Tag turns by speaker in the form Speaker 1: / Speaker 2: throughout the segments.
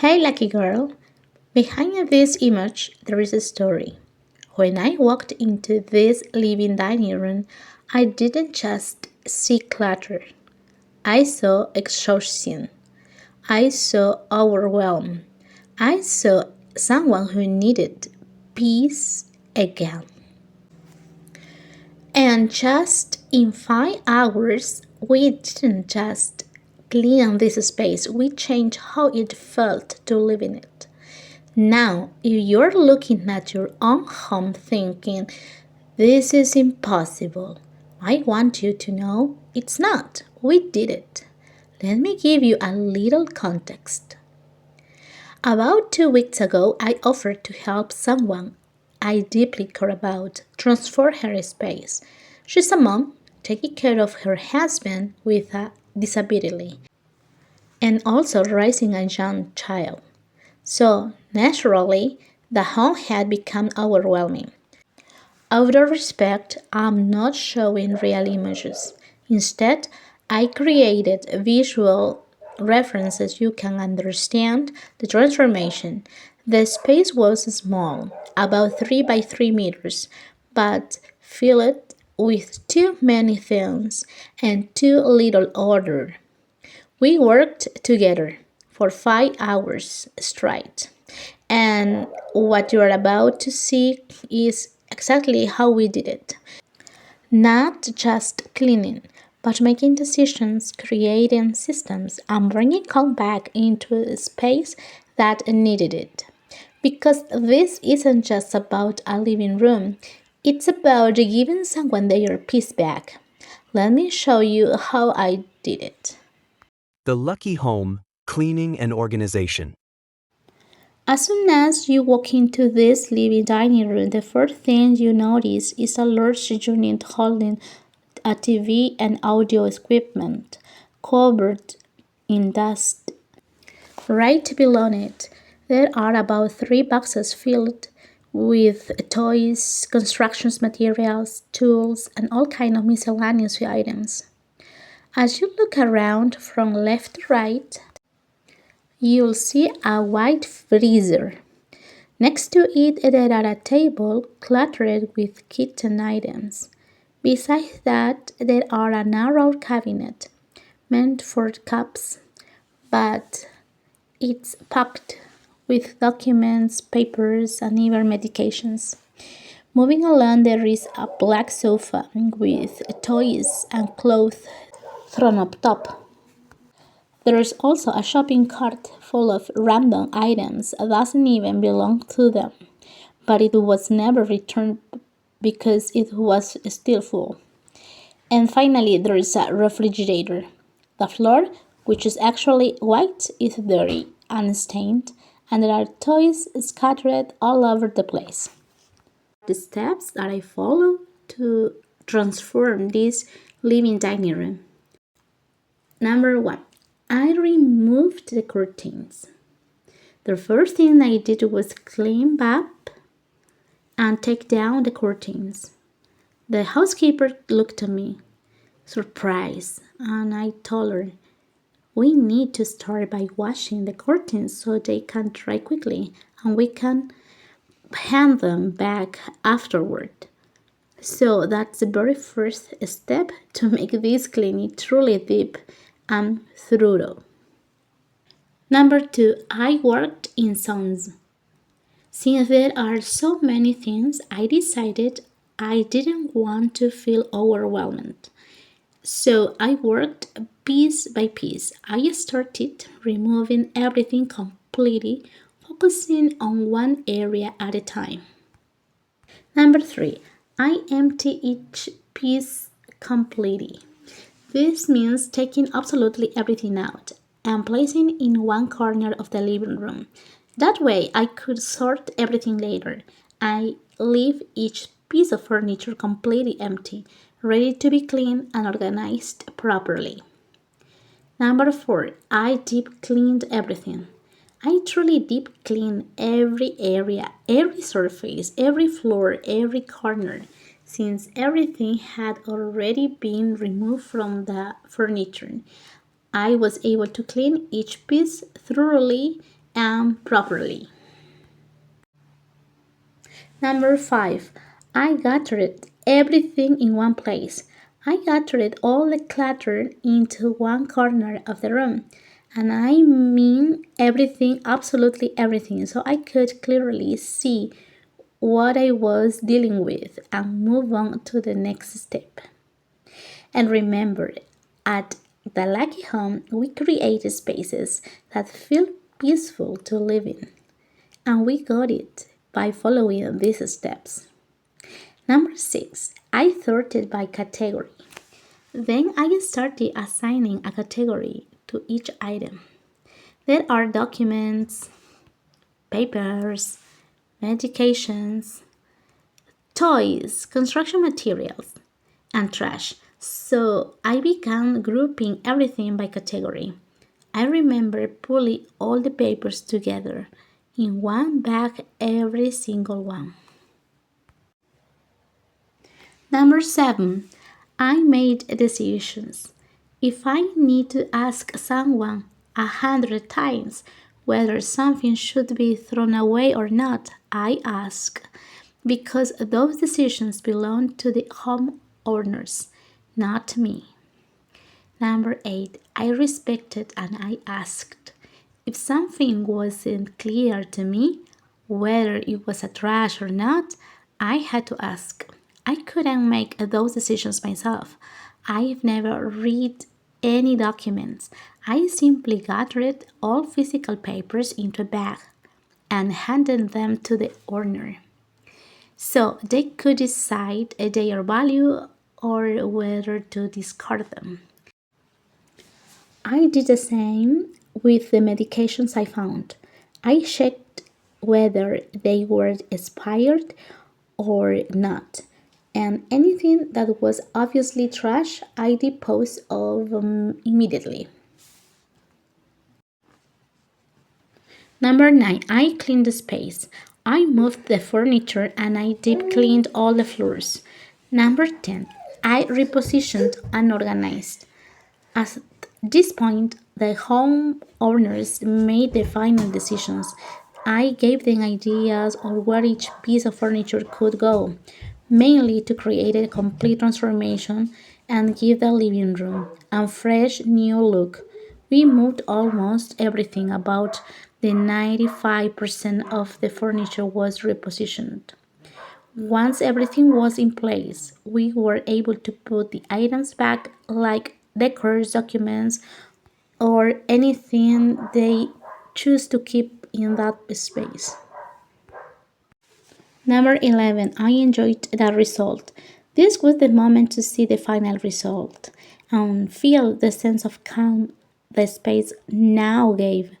Speaker 1: Hey, lucky girl. Behind this image, there is a story. When I walked into this living dining room, I didn't just see clutter. I saw exhaustion. I saw overwhelm. I saw someone who needed peace again. And just in 5 hours, we didn't just clean this space, we changed how it felt to live in it. Now, if you're looking at your own home thinking, this is impossible, I want you to know it's not. We did it. Let me give you a little context. About 2 weeks ago, I offered to help someone I deeply care about transform her space. She's a mom taking care of her husband with a disability and also raising a young child. So, naturally, the home had become overwhelming. Out of respect, I'm not showing real images. Instead, I created visual references you can understand the transformation. The space was small, about 3 by 3 meters, but filled with too many things and too little order. We worked together for 5 hours straight. And what you are about to see is exactly how we did it. Not just cleaning, but making decisions, creating systems, and bringing calm back into a space that needed it. Because this isn't just about a living room, it's about giving someone their peace back. Let me show you how I did it.
Speaker 2: The Lucky Home, Cleaning and Organization.
Speaker 1: As soon as you walk into this living dining room, the first thing you notice is a large unit holding a TV and audio equipment covered in dust. Right below it, there are about 3 boxes filled with toys, construction materials, tools, and all kinds of miscellaneous items. As you look around from left to right, you'll see a white freezer. Next to it, there are a table cluttered with kitchen items. Besides that, there are a narrow cabinet meant for cups, but it's packed with documents, papers, and even medications. Moving along, there is a black sofa with toys and clothes thrown up top. There is also a shopping cart full of random items that doesn't even belong to them, but it was never returned because it was still full. And finally, there is a refrigerator. The floor, which is actually white, is dirty and stained, and there are toys scattered all over the place. The steps that I follow to transform this living dining room. Number one, I removed the curtains. The first thing I did was clean up and take down the curtains. The housekeeper looked at me, surprised, and I told her, we need to start by washing the curtains so they can dry quickly and we can hand them back afterward. So that's the very first step to make this cleaning truly deep and thorough. Number two, I worked in zones. Since there are so many things, I decided I didn't want to feel overwhelmed. So I worked piece by piece. I started removing everything completely, focusing on one area at a time. Number three, I empty each piece completely. This means taking absolutely everything out and placing in one corner of the living room. That way I could sort everything later. I leave each piece of furniture completely empty, ready to be cleaned and organized properly. Number four, I deep cleaned everything. I truly deep clean every area, every surface, every floor, every corner, since everything had already been removed from the furniture. I was able to clean each piece thoroughly and properly. Number 5. I gathered everything in one place. I gathered all the clutter into one corner of the room. And I mean everything, absolutely everything, so I could clearly see what I was dealing with and move on to the next step. And remember, at the Lucky Home, we create spaces that feel peaceful to live in. And we got it by following these steps. Number 6, I sorted by category. Then I started assigning a category to each item. There are documents, papers, medications, toys, construction materials, and trash. So I began grouping everything by category. I remember pulling all the papers together in one bag, every single one. Number 7, I made decisions. If I need to ask someone 100 times whether something should be thrown away or not, I ask, because those decisions belong to the homeowners, not me. Number 8, I respected and I asked. If something wasn't clear to me, whether it was a trash or not, I had to ask. I couldn't make those decisions myself. I've never read any documents. I simply gathered all physical papers into a bag and handed them to the owner so they could decide their value or whether to discard them. I did the same with the medications I found. I checked whether they were expired or not, and anything that was obviously trash I disposed of immediately. Number 9, I cleaned the space. I moved the furniture and I deep cleaned all the floors. Number 10, I repositioned and organized. At this point, the homeowners made the final decisions. I gave them ideas on where each piece of furniture could go, mainly to create a complete transformation and give the living room a fresh new look. We moved almost everything, about the 95% of the furniture was repositioned. Once everything was in place, we were able to put the items back, like decors, documents, or anything they choose to keep in that space. Number 11, I enjoyed that result. This was the moment to see the final result and feel the sense of calm the space now gave.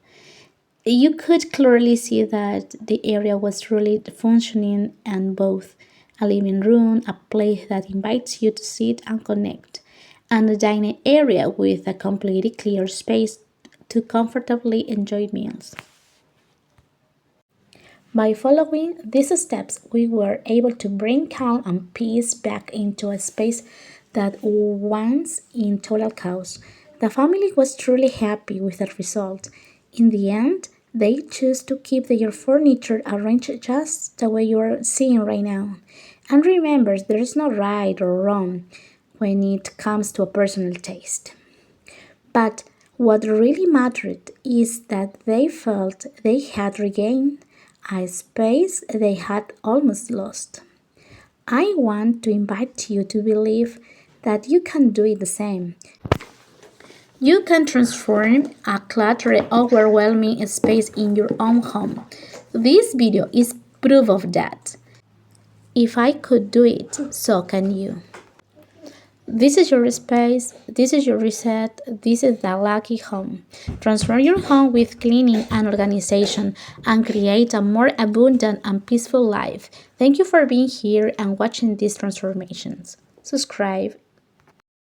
Speaker 1: You could clearly see that the area was really functioning and both a living room, a place that invites you to sit and connect, and a dining area with a completely clear space to comfortably enjoy meals. By following these steps, we were able to bring calm and peace back into a space that once in total chaos. The family was truly happy with the result. In the end, they chose to keep their furniture arranged just the way you are seeing right now. And remember, there is no right or wrong when it comes to a personal taste. But what really mattered is that they felt they had regained a space they had almost lost. I want to invite you to believe that you can do it the same. You can transform a cluttered, overwhelming space in your own home. This video is proof of that. If I could do it, so can you. This is your space, this is your reset, this is the lucky home. Transform your home with cleaning and organization and create a more abundant and peaceful life. Thank you for being here and watching these transformations. Subscribe